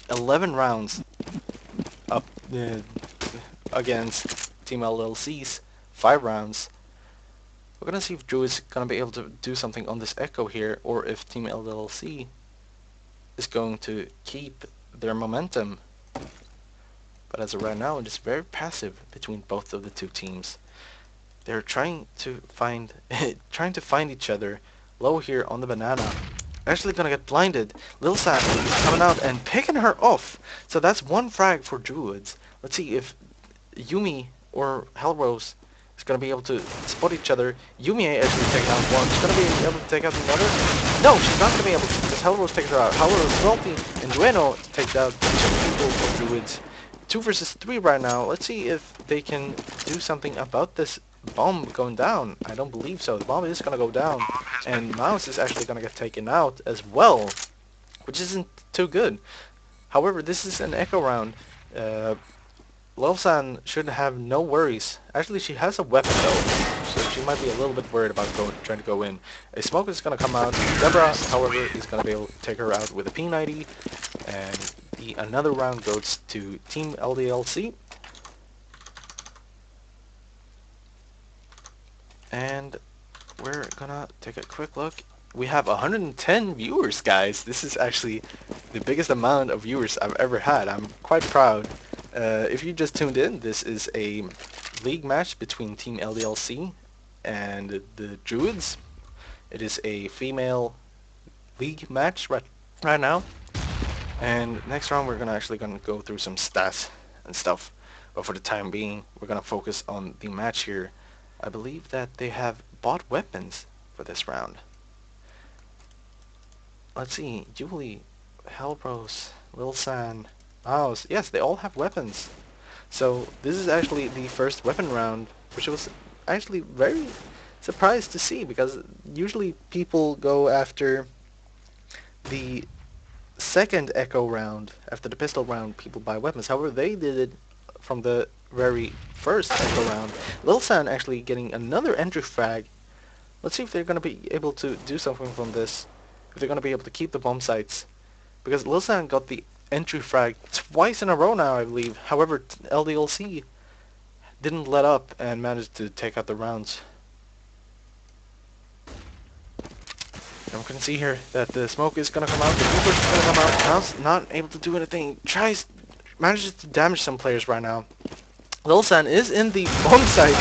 11 rounds up against Team LLC's 5 rounds. We're gonna see if Druidz gonna be able to do something on this echo here, or if Team LLC is going to keep their momentum. But as of right now, it is very passive between both of the 2 teams. They're trying to find each other. Low here on the banana. Actually gonna get blinded. Lil San is coming out and picking her off. So that's 1 frag for Druidz. Let's see if Yumi or Hellrose is gonna be able to spot each other. Yumi actually taking out 1. She's gonna be able to take out another. No, she's not gonna be able to, because Hellrose takes her out. Hellrose, Salty, and Dueno takes out 2 people for Druidz. 2 versus 3 right now. Let's see if they can do something about this bomb going down. I don't believe so. The bomb is gonna go down, and Mouse is actually gonna get taken out as well, which isn't too good. However, this is an echo round. Lil-san should have no worries. Actually, she has a weapon though, so she might be a little bit worried about trying to go in. A smoke is gonna come out. Deborah, however, is gonna be able to take her out with a P90, and another round goes to Team LDLC. And we're gonna take a quick look. We have 110 viewers, guys. This is actually the biggest amount of viewers I've ever had. I'm quite proud. If you just tuned in, this is a league match between Team LDLC and the Druidz. It is a female league match right now. And next round we're actually gonna go through some stats and stuff. But for the time being, we're gonna focus on the match here. I believe that they have bought weapons for this round. Let's see, Julie, Hellrose, Lil San, Mouse. Yes, they all have weapons. So this is actually the first weapon round, which I was actually very surprised to see, because usually people go after the second echo round. After the pistol round, people buy weapons. However, they did it from the very first echo round. Lil San actually getting another entry frag. Let's see if they're going to be able to do something from this. If they're going to be able to keep the bomb sites. Because Lil San got the entry frag twice in a row now, I believe. However, LDLC didn't let up and managed to take out the rounds. And we can see here that the smoke is going to come out. The Cooper is going to come out. Mouse not able to do anything. Manages to damage some players right now. Lil San is in the bomb site,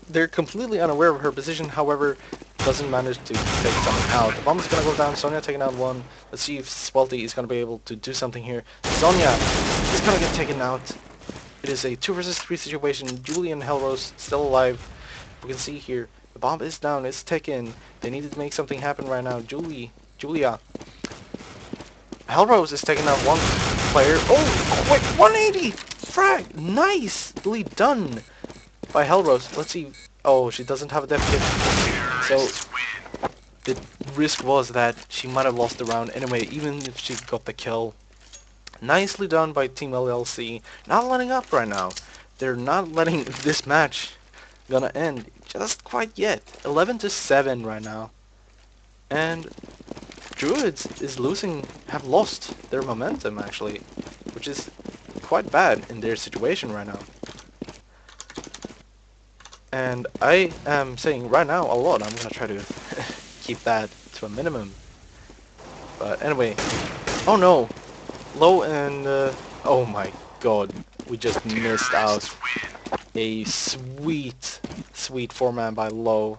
they're completely unaware of her position, however, doesn't manage to take someone out. The bomb is going to go down, Sonya taking out 1. Let's see if Swelty is going to be able to do something here. Sonya is going to get taken out. It is a 2 versus 3 situation. Julie and Hellrose still alive. We can see here, the bomb is down, it's taken. They need to make something happen right now. Julia. Hellrose is taking out 1 player. Oh, quick 180! Frag! Nicely done by Hellrose. Let's see. Oh, she doesn't have a death kit. So the risk was that she might have lost the round anyway, even if she got the kill. Nicely done by Team LLC. Not letting up right now. They're not letting this match gonna end just quite yet. 11-7 right now. And Druidz is have lost their momentum actually, which is quite bad in their situation right now. And I am saying right now a lot. I'm gonna try to keep that to a minimum. But anyway, oh no, Low and oh my god, we just missed out a sweet 4-man by Low.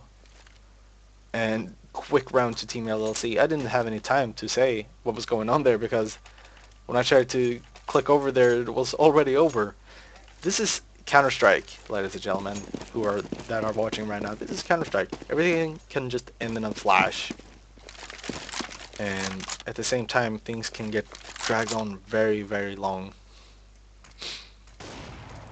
And quick round to Team LLC. I didn't have any time to say what was going on there because When I tried to click over there, it was already over. This is Counter-Strike, ladies and gentlemen, that are watching right now. This is Counter-Strike. Everything can just end in a flash. And at the same time, things can get dragged on very, very long.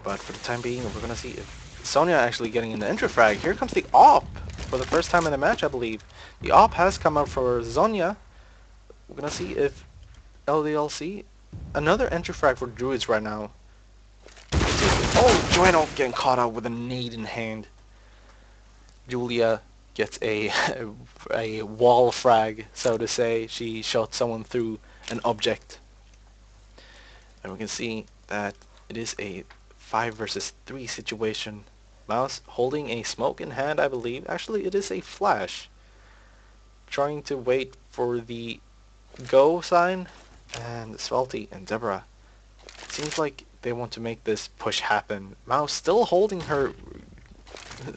But for the time being, we're gonna see if Sonya actually getting an entry frag. Here comes the AWP for the first time in the match, I believe. The AWP has come out for Sonya. We're gonna see if LDLC, another entry frag for Druidz right now. Oh, Joanna getting caught out with a nade in hand. Julia gets a a wall frag, so to say. She shot someone through an object. And we can see that it is a 5 versus 3 situation. Mouse holding a smoke in hand, I believe. Actually, it is a flash. Trying to wait for the go sign. And Svelty and Deborah. It seems like they want to make this push happen. Mouse still holding her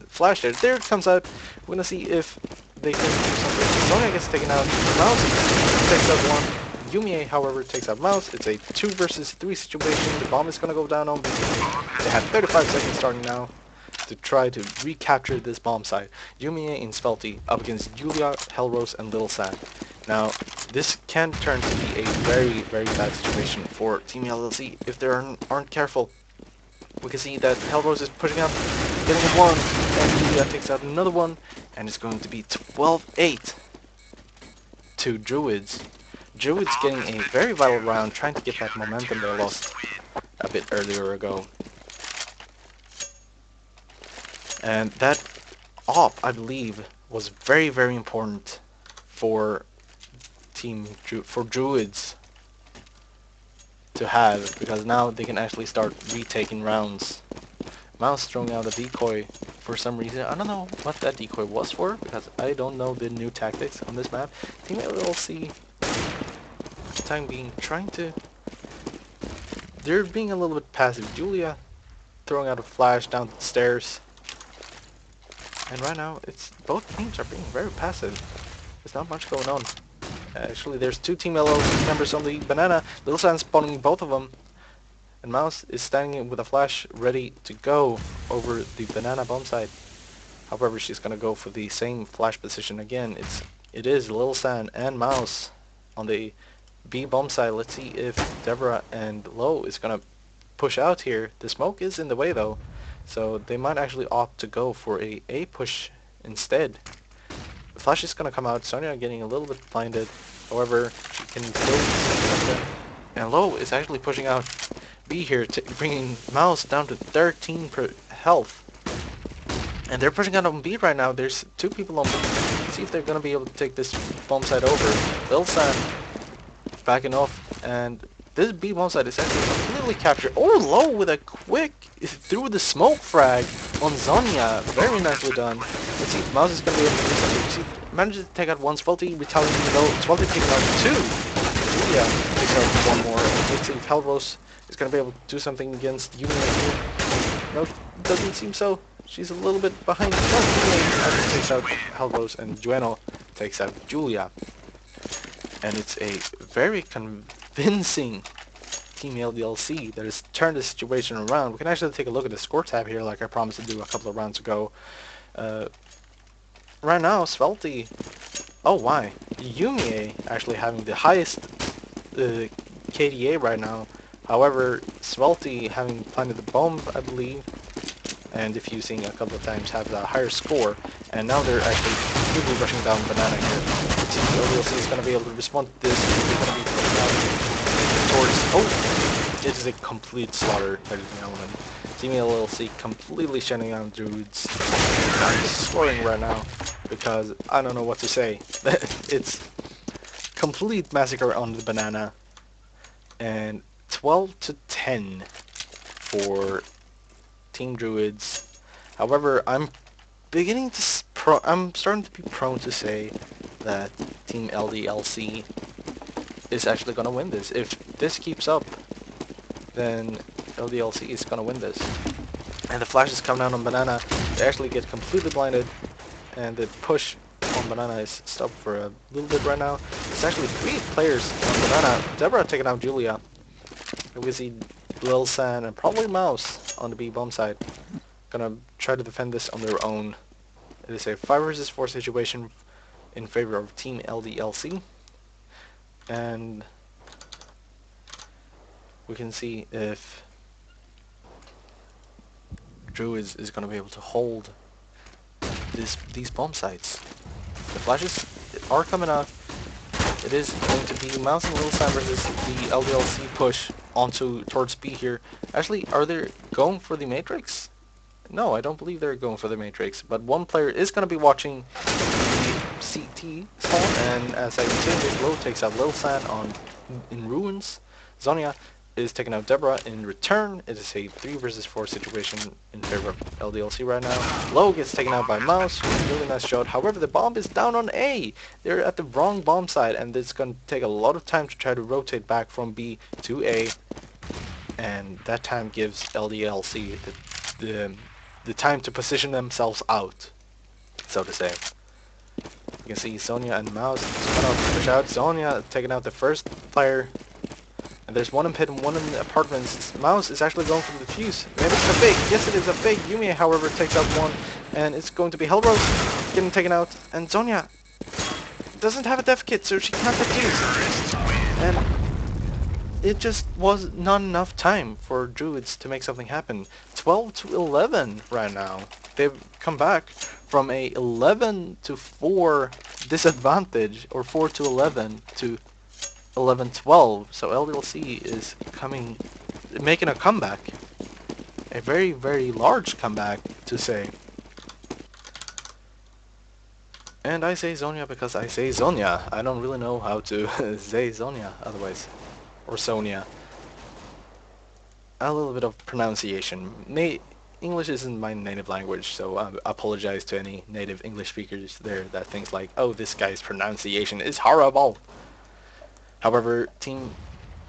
flash there. There it comes out. We're gonna see if they can do something. Sonya gets taken out. Mouse takes out one. Yumie, however, takes out Mouse. It's a 2 versus 3 situation. The bomb is gonna go down on B. They have 35 seconds starting now to try to recapture this bomb site. Yumie and Svelty up against Julia, Hellrose, and Little Sand. Now, this can turn to be a very, very bad situation for Team LDLC if they aren't careful. We can see that Hellrose is pushing up, getting a 1, and Julia takes out another one, and it's going to be 12-8 to Druidz. Druidz getting a very vital round, trying to get that momentum they lost a bit earlier ago. And that AWP, I believe, was very, very important for Druidz to have, because now they can actually start retaking rounds. Mouse throwing out a decoy for some reason. I don't know what that decoy was for, because I don't know the new tactics on this map. Team LDLC, for the time being, they're being a little bit passive. Julia throwing out a flash down the stairs. And right now, both teams are being very passive. There's not much going on. Actually, there's 2 Team LDLC members on the banana. Little Sand spawning both of them. And Mouse is standing with a flash ready to go over the banana bomb site. However, she's gonna go for the same flash position again. It is Little Sand and Mouse on the B bomb site. Let's see if Deborah and Low is gonna push out here. The smoke is in the way though, so they might actually opt to go for a push instead. The flash is gonna come out. Sonya getting a little bit blinded. However, she can still see something. And Low is actually pushing out B here, bringing Mouse down to 13 per health. And they're pushing out on B right now. There's 2 people on B. Let's see if they're gonna be able to take this bomb site over. Lil San backing off, and this B bomb site is actually completely captured. Oh, Low with a quick through the smoke frag on Zonya. Very nicely done. Let's see if Mouse is gonna be able to do something. Manages to take out one. Swelty retaliating low. Swelty taking out 2. Julia takes out 1 more. Let's see if Hellrose is going to be able to do something against Yumie. No, doesn't seem so. She's a little bit behind. No, Yumie takes out Hellrose, and Jueno takes out Julia. And it's a very convincing Team LDLC that has turned the situation around. We can actually take a look at the score tab here, like I promised to do a couple of rounds ago. Right now, Svelty, oh why, Yumie actually having the highest KDA right now. However, Svelty having planted the bomb, I believe, and defusing a couple of times, have the higher score. And now they're actually completely rushing down banana here. Let's see if LDLC is going to be able to respond to this. They're going to be pushing out towards, oh, it is a complete slaughter, ladies and gentlemen. Team LDLC completely shutting down Druidz. I'm just scoring right now because I don't know what to say. It's complete massacre on the banana, and 12-10 for Team Druidz. However, I'm starting to be prone to say that Team LDLC is actually going to win this. If this keeps up, then LDLC is going to win this. And the flashes come down on banana. They actually get completely blinded, and the push on Banana is stopped for a little bit right now. It's actually 3 players on Banana. Deborah taking out Julia. We see Lil San and probably Mouse on the B bomb side. Gonna try to defend this on their own. It is a 5 versus 4 situation in favor of Team LDLC. And we can see if Druidz is gonna be able to hold these bomb sites. The flashes are coming out. It is going to be Mouse and Little Sam versus the LDLC push towards B here. Actually, are they going for the Matrix? No, I don't believe they're going for the Matrix. But one player is going to be watching the CT spawn, and as I continue, Low takes out Lil San in Ruins. Zonia is taking out Deborah in return. It is a 3 versus 4 situation in favor of LDLC right now. Low gets taken out by Mouse. Really nice shot. However, the bomb is down on A. They're at the wrong bomb side, and it's going to take a lot of time to try to rotate back from B to A. And that time gives LDLC the time to position themselves out, so to say. You can see Sonia and Mouse push out. Sonia taking out the first player. And there's one in pit and one in the apartments. Mouse is actually going for the defuse. Maybe it's a fake. Yes, it is a fake. Yumi, however, takes out one. And it's going to be Hellrose getting taken out. And Sonia doesn't have a death kit, so she can't defuse. And it just was not enough time for Druidz to make something happen. 12 to 11 right now. They've come back from a 11 to 4 disadvantage, or 4 to 11 to 11-12, so LDLC is making a comeback. A very, very large comeback, to say. And I say Zonia because I say Zonia. I don't really know how to say Zonia otherwise. Or Sonia. A little bit of pronunciation. English isn't my native language, so I apologize to any native English speakers there that thinks like, oh, this guy's pronunciation is horrible. However, Team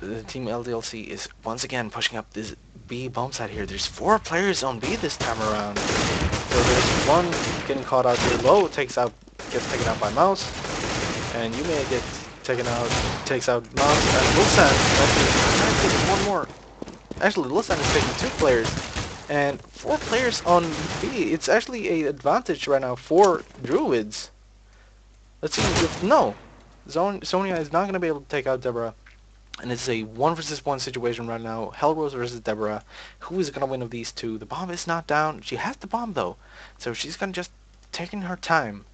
LDLC is once again pushing up this B bomb site here. There's 4 players on B this time around. So there's one getting caught out here. Low gets taken out by Mouse. And Yume takes out Mouse. And Lusan actually one more. Actually, Lusan is taking 2 players. And 4 players on B. It's actually an advantage right now for Druidz. Let's see if... No! Sonia is not going to be able to take out Deborah. And it's a 1 versus 1 situation right now. Hellrose versus Deborah. Who is going to win of these two? The bomb is not down. She has the bomb though. So she's going to just taking her time.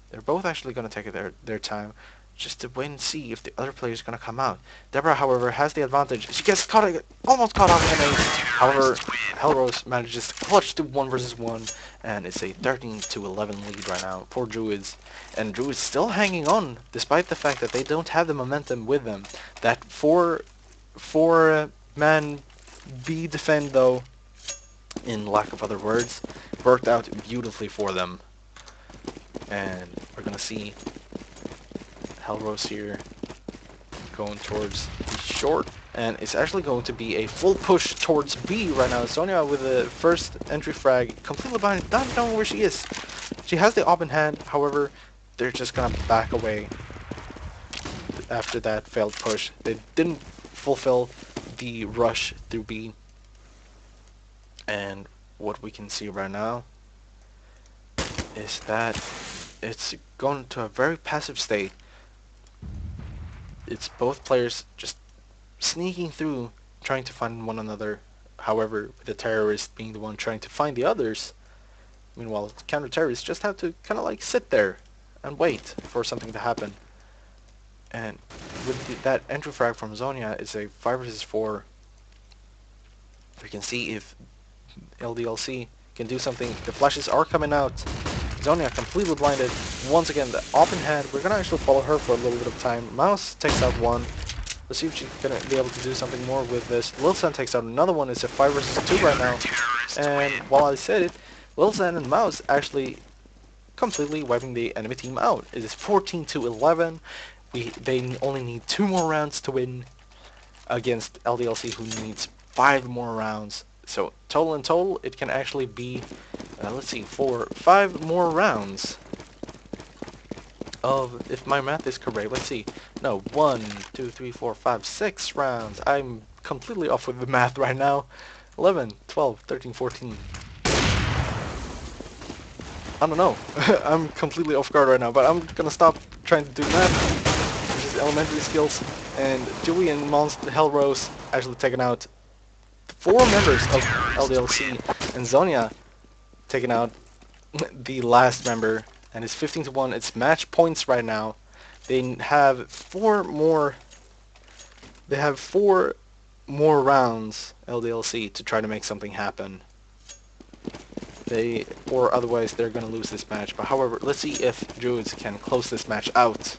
They're both actually going to take their time. Just to wait and see if the other player is going to come out. Deborah, however, has the advantage. She gets almost caught off in a... However, Hellrose manages to clutch to 1 versus 1. And it's a 13 to 11 lead right now for Druidz. And Druidz still hanging on, despite the fact that they don't have the momentum with them. That 4-man B defend, though, in lack of other words, worked out beautifully for them. And we're going to see Hellrose here going towards the short, and it's actually going to be a full push towards B right now. Sonia with the first entry frag, completely behind, not knowing where she is. She has the op in hand, however, they're just gonna back away after that failed push. They didn't fulfill the rush through B. And what we can see right now is that it's gone to a very passive state. It's both players just sneaking through, trying to find one another. However, the terrorist being the one trying to find the others. Meanwhile, counter-terrorists just have to kind of like sit there and wait for something to happen. And with that entry frag from Zonia, it's a 5 versus 4. We can see if LDLC can do something. The flashes are coming out. Zonia completely blinded. Once again, the open hand. We're going to actually follow her for a little bit of time. Mouse takes out one. Let's see if she's going to be able to do something more with this. Lilsan takes out another one. It's a 5 versus 2 right now. And while I said it, Lilsan and Mouse actually completely wiping the enemy team out. It is 14 to 11. They only need 2 more rounds to win against LDLC, who needs 5 more rounds. So total in total, it can actually be, let's see, 5 more rounds of, if my math is correct, let's see. No, 1, 2, 3, 4, 5, 6 rounds. I'm completely off with the math right now. 11, 12, 13, 14. I don't know. I'm completely off guard right now, but I'm gonna stop trying to do math, which is elementary skills. And Dewey and Hellrose actually taking out 4 members of LDLC, and Zonia taking out the last member, and it's 15-1. It's match points right now. They have 4 more. They have 4 more rounds, LDLC, to try to make something happen. Or otherwise they're gonna lose this match. But however, let's see if Druidz can close this match out.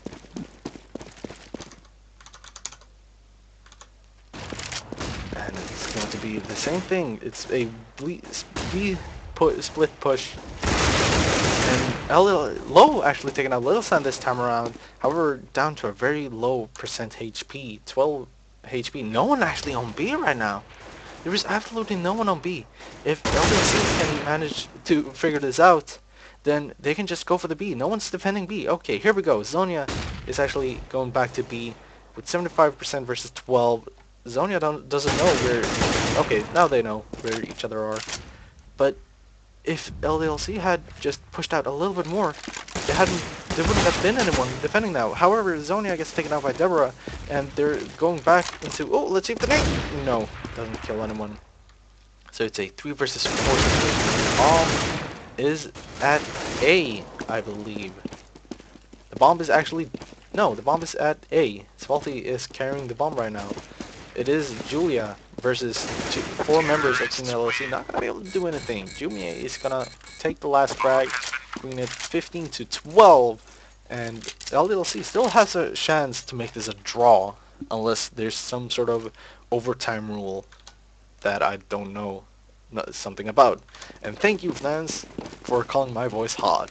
And it's going to be the same thing. It's a split push. And Low actually taking out Little Sun this time around. However, down to a very low percent HP, 12 HP. No one actually on B right now. There is absolutely no one on B. If LDLC can manage to figure this out, then they can just go for the B. No one's defending B. Okay, here we go. Zonia is actually going back to B with 75% versus 12. Zonia doesn't know where... Okay, now they know where each other are. But if LDLC had just pushed out a little bit more, there wouldn't have been anyone defending now. However, Zonia gets taken out by Deborah, and they're going back into, oh, let's see if the nade... No, doesn't kill anyone. So it's a 3 versus 4 situation. Bomb is at A, I believe. The bomb is actually... No, the bomb is at A. Svalty is carrying the bomb right now. It is Julia versus 4 members of Team LLC. Not gonna be able to do anything. Julia is gonna take the last frag, bringing it 15-12, and LDLC still has a chance to make this a draw, unless there's some sort of overtime rule that I don't know something about. And thank you, fans, for calling my voice hot.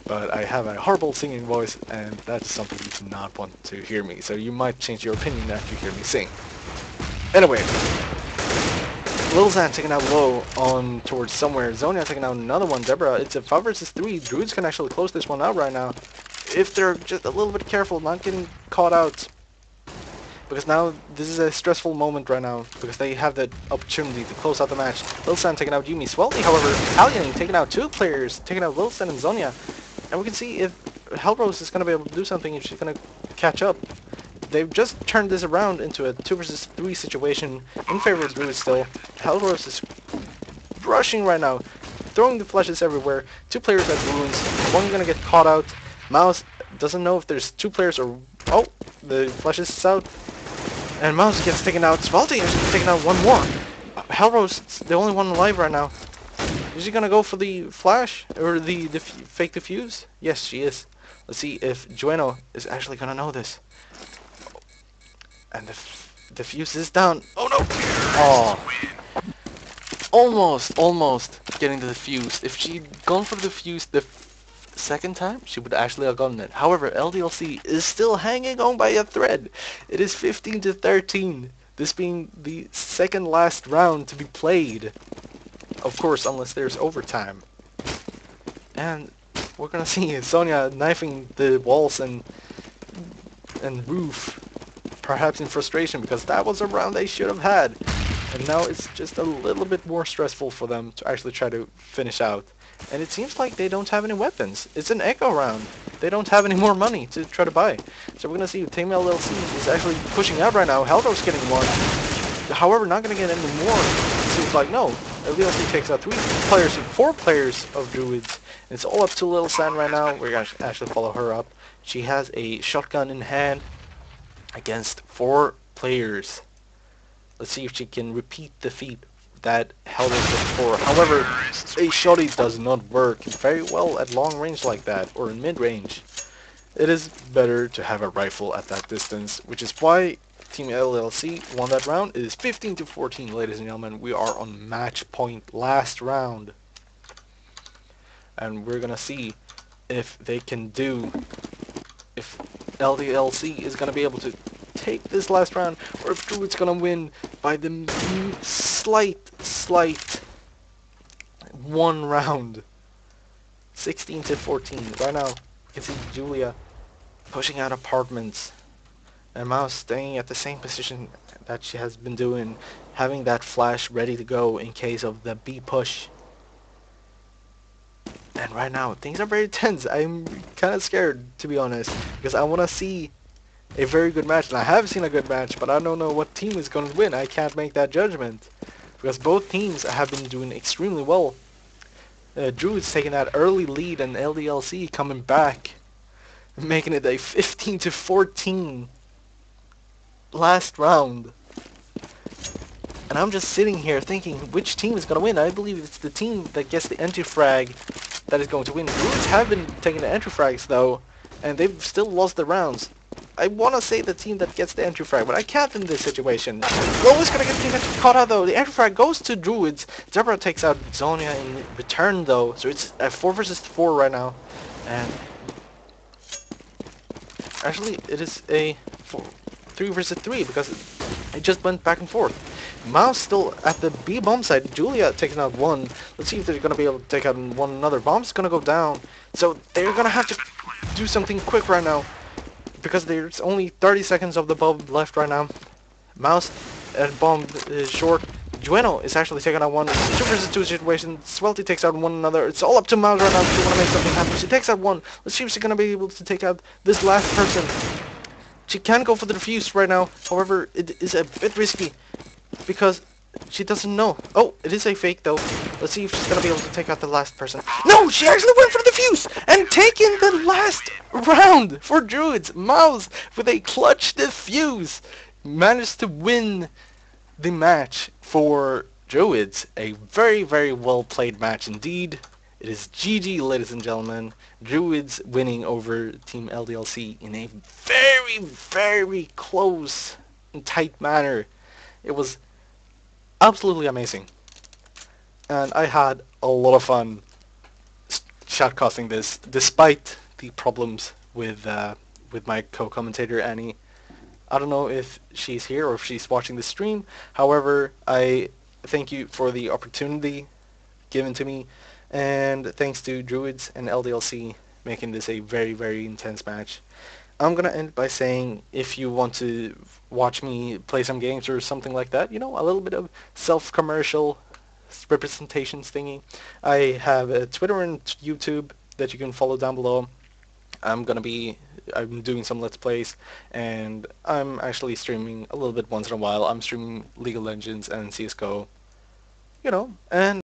But I have a horrible singing voice, and that's something you do not want to hear me, so you might change your opinion after you hear me sing. Anyway, Lil Zan taking out Low on towards somewhere. Zonia taking out another one. Deborah, it's a 5 versus 3. Druidz can actually close this one out right now, if they're just a little bit careful, not getting caught out. Because now, this is a stressful moment right now, because they have the opportunity to close out the match. Lil San taking out Yumi. Swelly, however, Alien taking out 2 players, taking out Lil San and Zonia. And we can see if Hellrose is going to be able to do something, if she's going to catch up. They've just turned this around into a 2 versus 3 situation in favor of Druidz still. Hellrose is rushing right now, throwing the flashes everywhere. 2 players at ruins, one going to get caught out. Mouse doesn't know if there's 2 players or... Oh, the flash is out. And Mouse gets taken out. Svalty is taken out 1 more. Hellrose is the only one alive right now. Is she gonna go for the flash or the fake defuse? Yes, she is. Let's see if Jueno is actually gonna know this. And the fuse is down. Oh no! Oh, almost getting to the fuse. If she'd gone for the fuse the second time, she would actually have gotten it. However, LDLC is still hanging on by a thread. It is 15-13. This being the second last round to be played. Of course, unless there's overtime. And we're gonna see Sonia knifing the walls and roof, perhaps in frustration, because that was a round they should have had. And now it's just a little bit more stressful for them to actually try to finish out. And it seems like they don't have any weapons. It's an echo round. They don't have any more money to try to buy. So we're gonna see Team LLC is actually pushing out right now. Hellro's getting 1. However, not gonna get any more. It seems like no. LDLC takes out 3 players and 4 players of Druidz. And it's all up to Lil San right now. We're gonna actually follow her up. She has a shotgun in hand against 4 players. Let's see if she can repeat the feat that Hellrose did before. However, a shotty does not work very well at long range like that, or in mid range. It is better to have a rifle at that distance, which is why Team LLC won that round. It is 15-14, ladies and gentlemen. We are on match point, last round. And we're gonna see if they can do, if LDLC is gonna be able to take this last round, or if Druid's gonna win by the slight 1 round. 16-14. Right now, You can see Julia pushing out apartments, and Mouse staying at the same position that she has been doing, having that flash ready to go in case of the B push. And right now, things are very tense. I'm kind of scared, to be honest, because I want to see a very good match. And I have seen a good match, but I don't know what team is going to win. I can't make that judgment, because both teams have been doing extremely well. Druidz taking that early lead, and LDLC coming back, making it a 15-14 last round. And I'm just sitting here thinking, which team is going to win? I believe it's the team that gets the entry frag that is going to win. Druidz have been taking the entry frags though, and they've still lost the rounds. I want to say the team that gets the entry frag, but I can't in this situation. We're always going to get caught out though. The entry frag goes to Druidz. Zebra takes out Zonia in return though, so it's a 4 versus 4 right now. And actually, it is a 3 versus 3 because it just went back and forth. Mouse still at the B bomb side. Julia taking out one. Let's see if they're going to be able to take out one another. Bomb's going to go down. So they're going to have to do something quick right now, because there's only 30 seconds of the bomb left right now. Mouse at bomb is short. Jueno is actually taking out one. 2 versus 2 situation. Swelty takes out one another. It's all up to Mouse right now if she want to make something happen. She takes out one. Let's see if she's going to be able to take out this last person. She can go for the defuse right now. However, it is a bit risky, because she doesn't know. Oh, it is a fake though. Let's see if she's gonna be able to take out the last person. No, she actually went for the defuse and taking the last round for Druidz. Mouse with a clutch defuse managed to win the match for Druidz. A very, very well played match indeed. It is GG, ladies and gentlemen. Druidz winning over Team LDLC in a very, very close and tight manner. It was absolutely amazing, and I had a lot of fun shoutcasting this, despite the problems with my co-commentator Annie. I don't know if she's here or if she's watching the stream. However, I thank you for the opportunity given to me, and thanks to Druidz and LDLC making this a very, very intense match. I'm gonna end by saying, if you want to watch me play some games or something like that, you know, a little bit of self-commercial representations thingy, I have a Twitter and YouTube that you can follow down below. I'm doing some Let's Plays, and I'm actually streaming a little bit once in a while. I'm streaming League of Legends and CSGO, you know, and